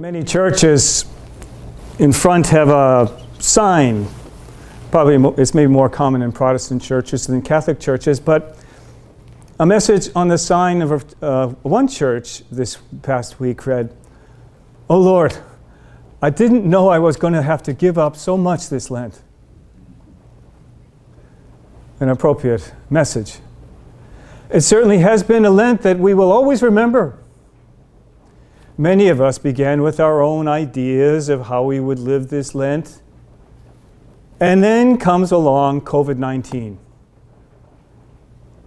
Many churches in front have a sign. Probably it's maybe more common in Protestant churches than Catholic churches, but a message on the sign of one church this past week read, "Oh Lord, I didn't know I was going to have to give up so much this Lent." An appropriate message. It certainly has been a Lent that we will always remember. Many of us began with our own ideas of how we would live this Lent. And then comes along COVID-19.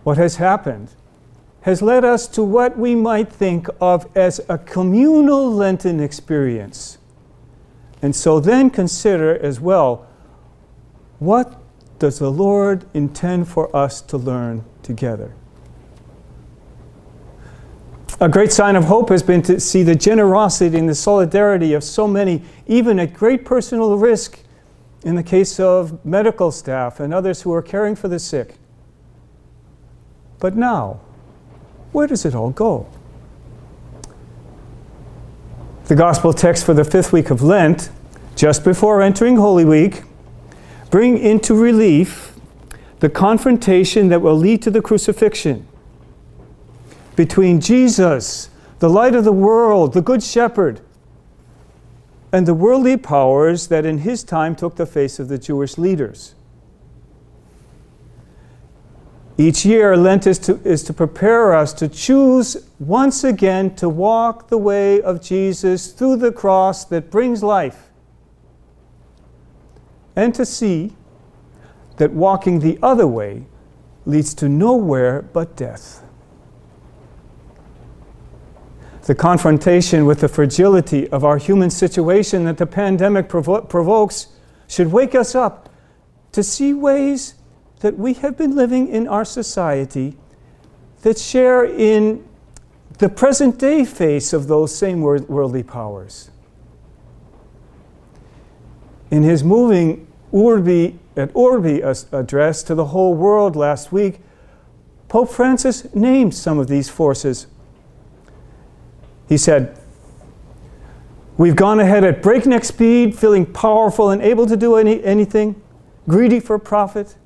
What has happened has led us to what we might think of as a communal Lenten experience. And so then consider as well, what does the Lord intend for us to learn together? A great sign of hope has been to see the generosity and the solidarity of so many, even at great personal risk, in the case of medical staff and others who are caring for the sick. But now, where does it all go? The gospel text for the 5th week of Lent, just before entering Holy Week, bring into relief the confrontation that will lead to the crucifixion between Jesus, the light of the world, the Good Shepherd, and the worldly powers that in his time took the face of the Jewish leaders. Each year, Lent is to prepare us to choose once again to walk the way of Jesus through the cross that brings life, and to see that walking the other way leads to nowhere but death. The confrontation with the fragility of our human situation that the pandemic provokes should wake us up to see ways that we have been living in our society that share in the present day face of those same worldly powers. In his moving Urbi et Orbi address to the whole world last week, Pope Francis named some of these forces. He said, "We've gone ahead at breakneck speed, feeling powerful and able to do anything, greedy for profit.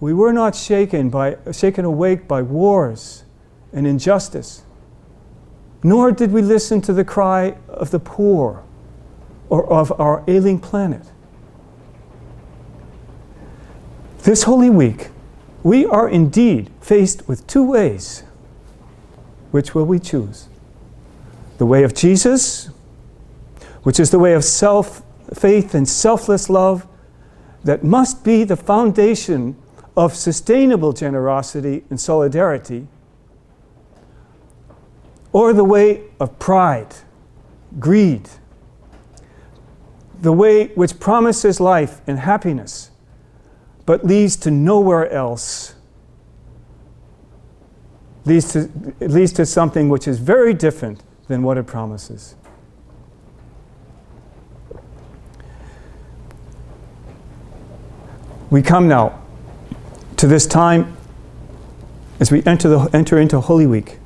We were not shaken awake by wars and injustice, nor did we listen to the cry of the poor or of our ailing planet. This Holy Week, we are indeed faced with two ways. Which will we choose? The way of Jesus, which is the way of faith and selfless love that must be the foundation of sustainable generosity and solidarity, or the way of pride, greed, the way which promises life and happiness, but leads to nowhere else, leads to something which is very different than what it promises." We come now to this time as we enter into Holy Week,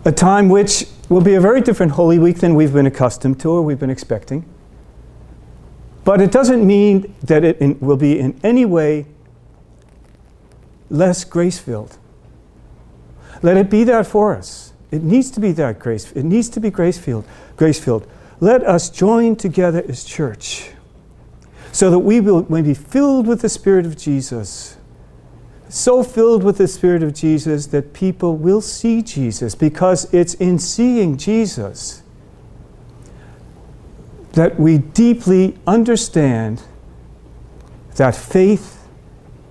a time which will be a very different Holy Week than we've been accustomed to or we've been expecting. But it doesn't mean that it will be in any way less grace-filled. Let it be that for us. It needs to be that grace. It needs to be grace-filled. Let us join together as church so that we may be filled with the Spirit of Jesus. So filled with the Spirit of Jesus that people will see Jesus, because it's in seeing Jesus that we deeply understand that faith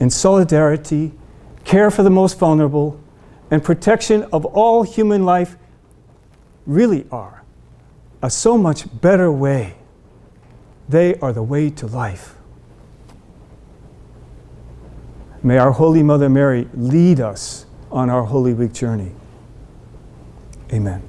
and solidarity, care for the most vulnerable, and protection of all human life really are a so much better way. They are the way to life. May our Holy Mother Mary lead us on our Holy Week journey. Amen.